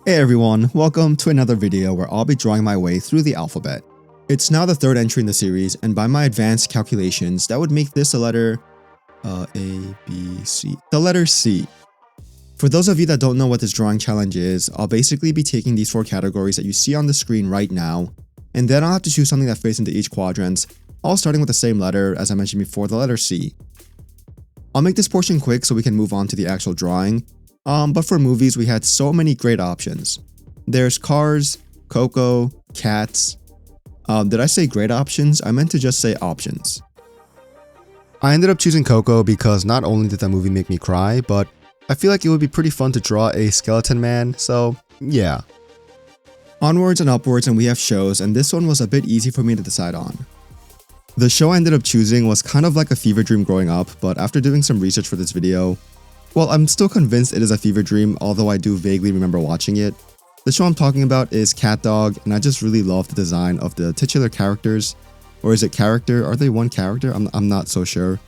Hey everyone, welcome to another video where I'll be drawing my way through the alphabet. It's now the third entry in the series, and by my advanced calculations, that would make this a letter A, B, C. The letter C. For those of you that don't know what this drawing challenge is, I'll basically be taking these four categories that you see on the screen right now, and then I'll have to choose something that fits into each quadrant, all starting with the same letter as I mentioned before, the letter C. I'll make this portion quick so we can move on to the actual drawing. But for movies, we had so many great options. There's Cars, Coco, Cats. Did I say great options? I meant to just say options. I ended up choosing Coco because not only did that movie make me cry, but I feel like it would be pretty fun to draw a skeleton man, so yeah. Onwards and upwards, and we have shows, and this one was a bit easy for me to decide on. The show I ended up choosing was kind of like a fever dream growing up, but after doing some research for this video, well, I'm still convinced it is a fever dream, although I do vaguely remember watching it. The show I'm talking about is Cat Dog, and I just really love the design of the titular characters. Or is it character? Are they one character? I'm not so sure.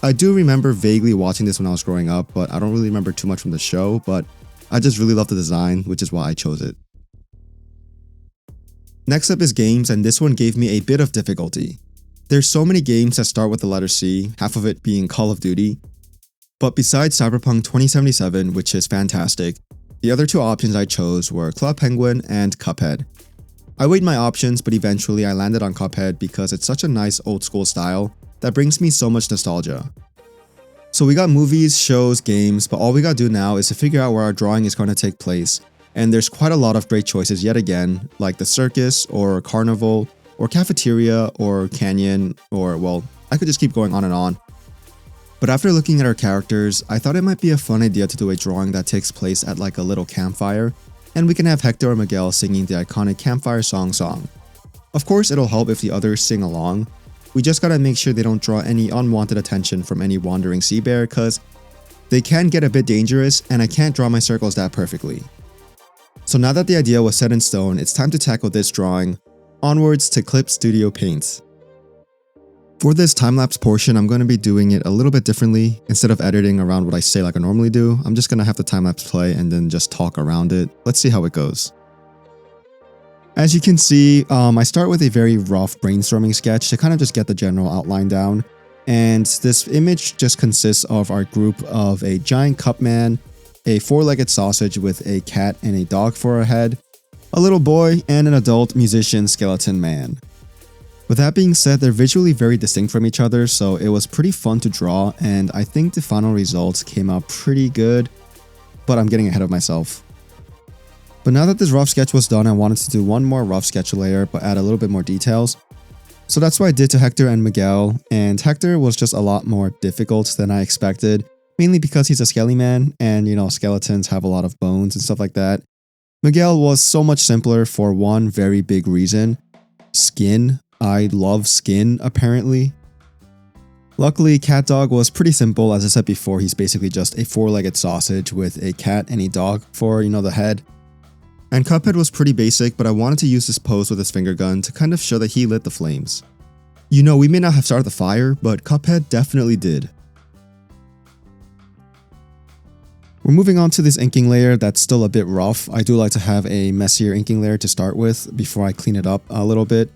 I do remember vaguely watching this when I was growing up, but I don't really remember too much from the show, but I just really love the design, which is why I chose it. Next up is games, and this one gave me a bit of difficulty. There's so many games that start with the letter C, half of it being Call of Duty. But besides Cyberpunk 2077, which is fantastic, the other two options I chose were Club Penguin and Cuphead. I weighed my options, but eventually I landed on Cuphead because it's such a nice old school style that brings me so much nostalgia. So we got movies, shows, games, but all we gotta do now is to figure out where our drawing is going to take place. And there's quite a lot of great choices yet again, like the circus, or carnival, or cafeteria, or canyon, or well, I could just keep going on and on. But after looking at our characters, I thought it might be a fun idea to do a drawing that takes place at like a little campfire, and we can have Hector or Miguel singing the iconic Campfire song. Of course, it'll help if the others sing along. We just gotta make sure they don't draw any unwanted attention from any wandering sea bear, cause they can get a bit dangerous and I can't draw my circles that perfectly. So now that the idea was set in stone, it's time to tackle this drawing. Onwards to Clip Studio Paint. For this time-lapse portion, I'm going to be doing it a little bit differently. Instead of editing around what I say like I normally do, I'm just going to have the time-lapse play and then just talk around it. Let's see how it goes. As you can see, I start with a very rough brainstorming sketch to kind of just get the general outline down. And this image just consists of our group of a giant cup man, a four-legged sausage with a cat and a dog for a head, a little boy, and an adult musician skeleton man. With that being said, they're visually very distinct from each other, so it was pretty fun to draw, and I think the final results came out pretty good, but I'm getting ahead of myself. But now that this rough sketch was done, I wanted to do one more rough sketch layer, but add a little bit more details. So that's what I did to Hector and Miguel, and Hector was just a lot more difficult than I expected, mainly because he's a skelly man, and you know, skeletons have a lot of bones and stuff like that. Miguel was so much simpler for one very big reason: skin. I love skin, apparently. Luckily, Cat Dog was pretty simple. As I said before, he's basically just a four-legged sausage with a cat and a dog for, you know, the head. And Cuphead was pretty basic, but I wanted to use this pose with his finger gun to kind of show that he lit the flames. You know, we may not have started the fire, but Cuphead definitely did. We're moving on to this inking layer that's still a bit rough. I do like to have a messier inking layer to start with before I clean it up a little bit.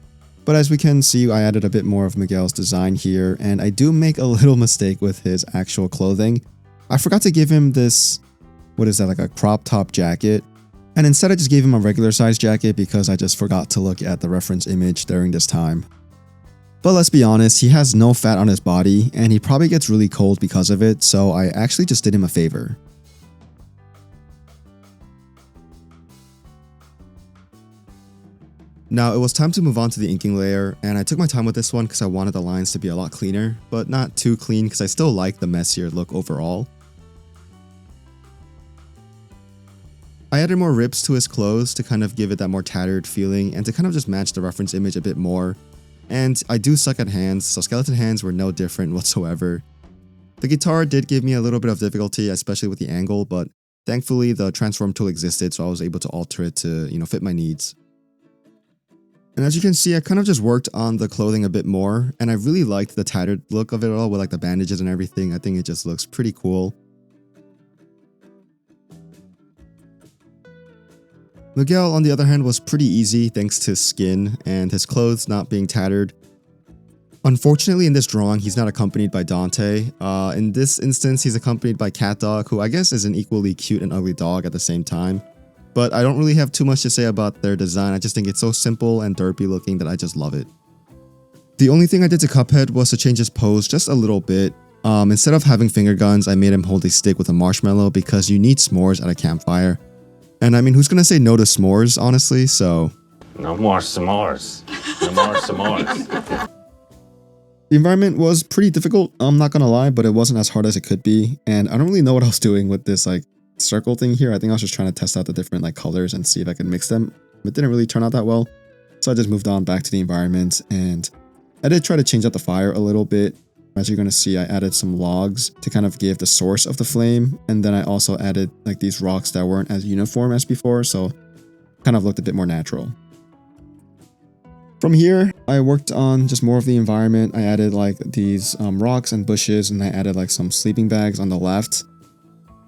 But as we can see, I added a bit more of Miguel's design here, and I do make a little mistake with his actual clothing. I forgot to give him this, what is that, like a crop top jacket? And instead I just gave him a regular size jacket because I just forgot to look at the reference image during this time. But let's be honest, he has no fat on his body, and he probably gets really cold because of it, so I actually just did him a favor. Now, it was time to move on to the inking layer, and I took my time with this one because I wanted the lines to be a lot cleaner, but not too clean because I still like the messier look overall. I added more rips to his clothes to kind of give it that more tattered feeling and to kind of just match the reference image a bit more. And I do suck at hands, so skeleton hands were no different whatsoever. The guitar did give me a little bit of difficulty, especially with the angle, but thankfully the transform tool existed, so I was able to alter it to, you know, fit my needs. And as you can see, I kind of just worked on the clothing a bit more, and I really liked the tattered look of it all with like the bandages and everything. I think it just looks pretty cool. Miguel, on the other hand, was pretty easy thanks to his skin and his clothes not being tattered. Unfortunately, in this drawing, he's not accompanied by Dante. In this instance, he's accompanied by CatDog, who I guess is an equally cute and ugly dog at the same time. But I don't really have too much to say about their design. I just think it's so simple and derpy looking that I just love it. The only thing I did to Cuphead was to change his pose just a little bit. Instead of having finger guns, I made him hold a stick with a marshmallow because you need s'mores at a campfire. And I mean, who's gonna say no to s'mores, honestly, so... No more s'mores. No more s'mores. The environment was pretty difficult, I'm not gonna lie, but it wasn't as hard as it could be. And I don't really know what I was doing with this, like, circle thing here. I think I was just trying to test out the different, like, colors and see if I could mix them. It didn't really turn out that well. So I just moved on back to the environment, and I did try to change up the fire a little bit. As you're gonna see, I added some logs to kind of give the source of the flame, and then I also added like these rocks that weren't as uniform as before, so kind of looked a bit more natural. From here, I worked on just more of the environment. I added like these rocks and bushes, and I added like some sleeping bags on the left.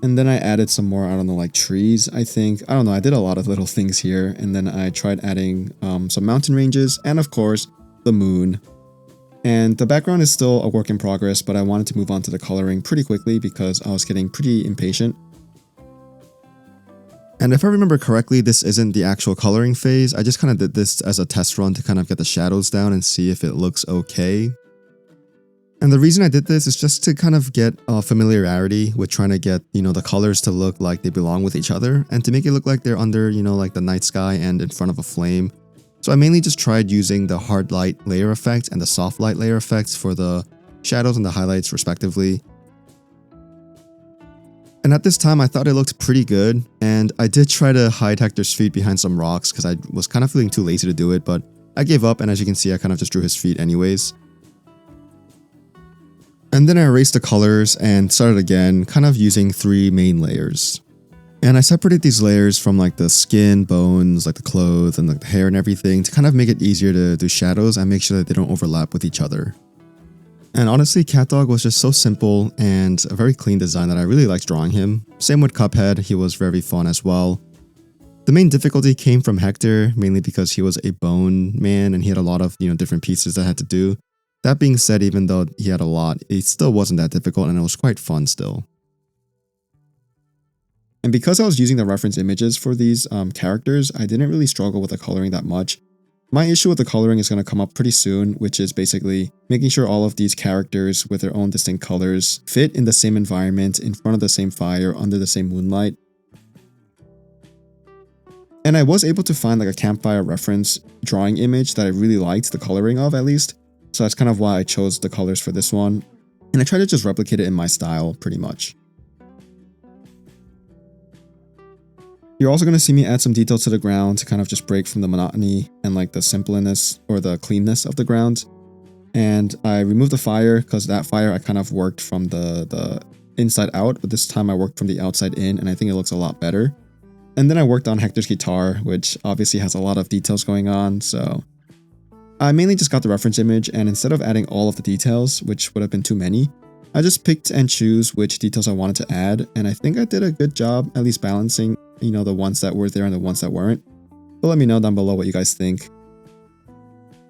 And then I added some more, I don't know, like trees, I think. I don't know, I did a lot of little things here, and then I tried adding some mountain ranges, and of course, the moon. And the background is still a work in progress, but I wanted to move on to the coloring pretty quickly because I was getting pretty impatient. And if I remember correctly, this isn't the actual coloring phase. I just kind of did this as a test run to kind of get the shadows down and see if it looks okay. And the reason I did this is just to kind of get familiarity with trying to get, you know, the colors to look like they belong with each other and to make it look like they're under, you know, like the night sky and in front of a flame. So I mainly just tried using the hard light layer effect and the soft light layer effects for the shadows and the highlights respectively. And at this time I thought it looked pretty good, and I did try to hide Hector's feet behind some rocks because I was kind of feeling too lazy to do it, but I gave up, and as you can see I kind of just drew his feet anyways. And then I erased the colors and started again, kind of using 3 main layers. And I separated these layers from like the skin, bones, like the clothes, and like the hair and everything to kind of make it easier to do shadows and make sure that they don't overlap with each other. And honestly, CatDog was just so simple and a very clean design that I really liked drawing him. Same with Cuphead, he was very fun as well. The main difficulty came from Hector, mainly because he was a bone man and he had a lot of, you know, different pieces that I had to do. That being said, even though he had a lot, it still wasn't that difficult and it was quite fun still. And because I was using the reference images for these characters, I didn't really struggle with the coloring that much. My issue with the coloring is going to come up pretty soon, which is basically making sure all of these characters with their own distinct colors fit in the same environment, in front of the same fire, under the same moonlight. And I was able to find like a Campfire reference drawing image that I really liked the coloring of, at least. So that's kind of why I chose the colors for this one. And I tried to just replicate it in my style pretty much. You're also going to see me add some detail to the ground to kind of just break from the monotony and like the simpleness or the cleanness of the ground. And I removed the fire because that fire I kind of worked from the inside out, but this time I worked from the outside in, and I think it looks a lot better. And then I worked on Hector's guitar, which obviously has a lot of details going on, so I mainly just got the reference image, and instead of adding all of the details, which would have been too many, I just picked and choose which details I wanted to add, and I think I did a good job at least balancing, you know, the ones that were there and the ones that weren't. But let me know down below what you guys think.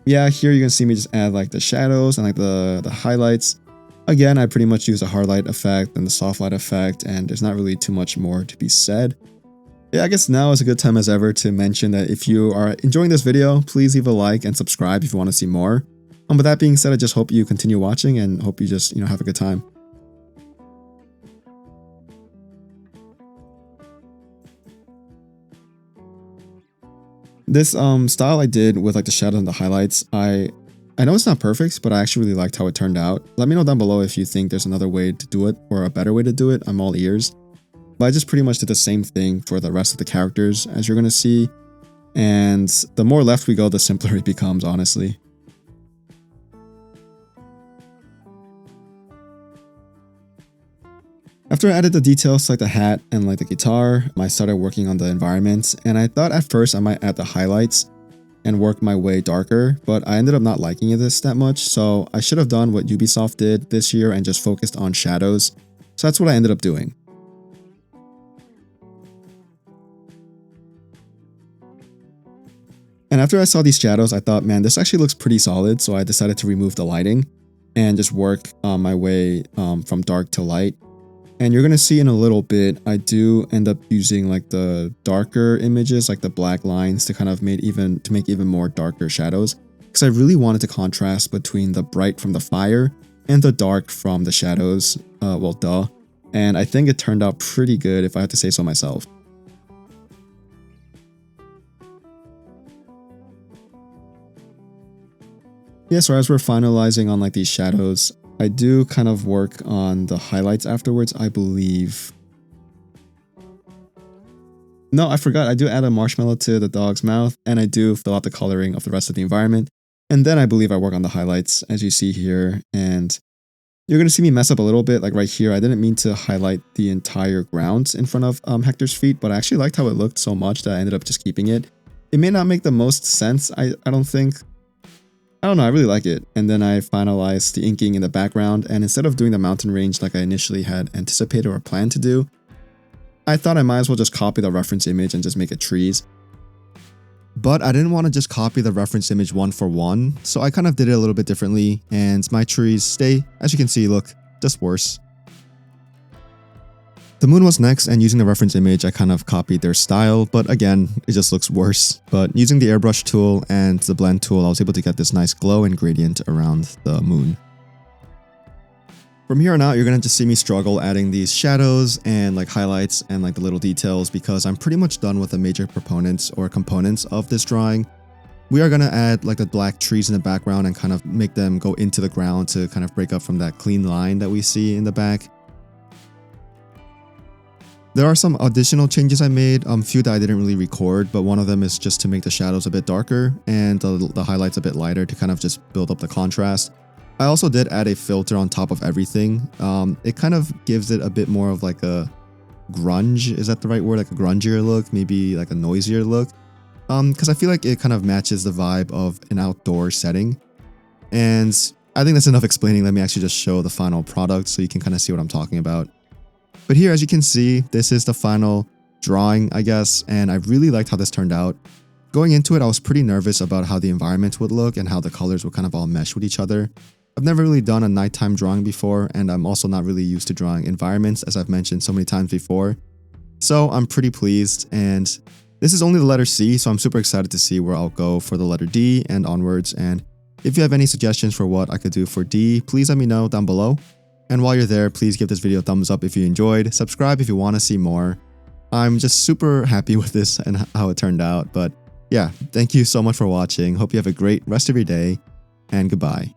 Yeah, here you can see me just add like the shadows and like the highlights. Again, I pretty much use a hard light effect and the soft light effect, and there's not really too much more to be said. Yeah, I guess now is a good time as ever to mention that if you are enjoying this video, please leave a like and subscribe if you want to see more. With that being said, I just hope you continue watching and hope you just, you know, have a good time. This style I did with like the shadows and the highlights, I know it's not perfect, but I actually really liked how it turned out. Let me know down below if you think there's another way to do it or a better way to do it. I'm all ears. But I just pretty much did the same thing for the rest of the characters, as you're going to see. And the more left we go, the simpler it becomes, honestly. After I added the details like the hat and like the guitar, I started working on the environments, and I thought at first I might add the highlights and work my way darker, but I ended up not liking this that much, so I should have done what Ubisoft did this year and just focused on shadows. So that's what I ended up doing. And after I saw these shadows, I thought, man, this actually looks pretty solid. So I decided to remove the lighting and just work my way from dark to light. And you're going to see in a little bit, I do end up using like the darker images, like the black lines to kind of make even more darker shadows. Because I really wanted to contrast between the bright from the fire and the dark from the shadows. Well, duh. And I think it turned out pretty good if I had to say so myself. Yeah, so as we're finalizing on like these shadows, I do kind of work on the highlights afterwards, I believe. No, I forgot. I do add a marshmallow to the dog's mouth, and I do fill out the coloring of the rest of the environment. And then I believe I work on the highlights, as you see here. And you're going to see me mess up a little bit, like right here. I didn't mean to highlight the entire ground in front of Hector's feet, but I actually liked how it looked so much that I ended up just keeping it. It may not make the most sense, I don't think. I don't know, I really like it. And then I finalized the inking in the background, and instead of doing the mountain range like I initially had anticipated or planned to do, I thought I might as well just copy the reference image and just make it trees. But I didn't want to just copy the reference image one for one, so I kind of did it a little bit differently, and my trees stay, as you can see, look, just worse. The moon was next, and using the reference image, I kind of copied their style, but again, it just looks worse. But using the airbrush tool and the blend tool, I was able to get this nice glow and gradient around the moon. From here on out, you're going to just see me struggle adding these shadows and like highlights and like the little details because I'm pretty much done with the major proponents or components of this drawing. We are going to add like the black trees in the background and kind of make them go into the ground to kind of break up from that clean line that we see in the back. There are some additional changes I made, few that I didn't really record, but one of them is just to make the shadows a bit darker and the highlights a bit lighter to kind of just build up the contrast. I also did add a filter on top of everything. It kind of gives it a bit more of like a grunge, is that the right word? Like a grungier look, maybe like a noisier look. Because I feel like it kind of matches the vibe of an outdoor setting. And I think that's enough explaining. Let me actually just show the final product so you can kind of see what I'm talking about. But here, as you can see, this is the final drawing, I guess, and I really liked how this turned out. Going into it, I was pretty nervous about how the environment would look and how the colors would kind of all mesh with each other. I've never really done a nighttime drawing before, and I'm also not really used to drawing environments, as I've mentioned so many times before. So I'm pretty pleased, and this is only the letter C, so I'm super excited to see where I'll go for the letter D and onwards. And if you have any suggestions for what I could do for D, please let me know down below. And while you're there, please give this video a thumbs up if you enjoyed, subscribe if you want to see more. I'm just super happy with this and how it turned out, but yeah, thank you so much for watching. Hope you have a great rest of your day, and goodbye.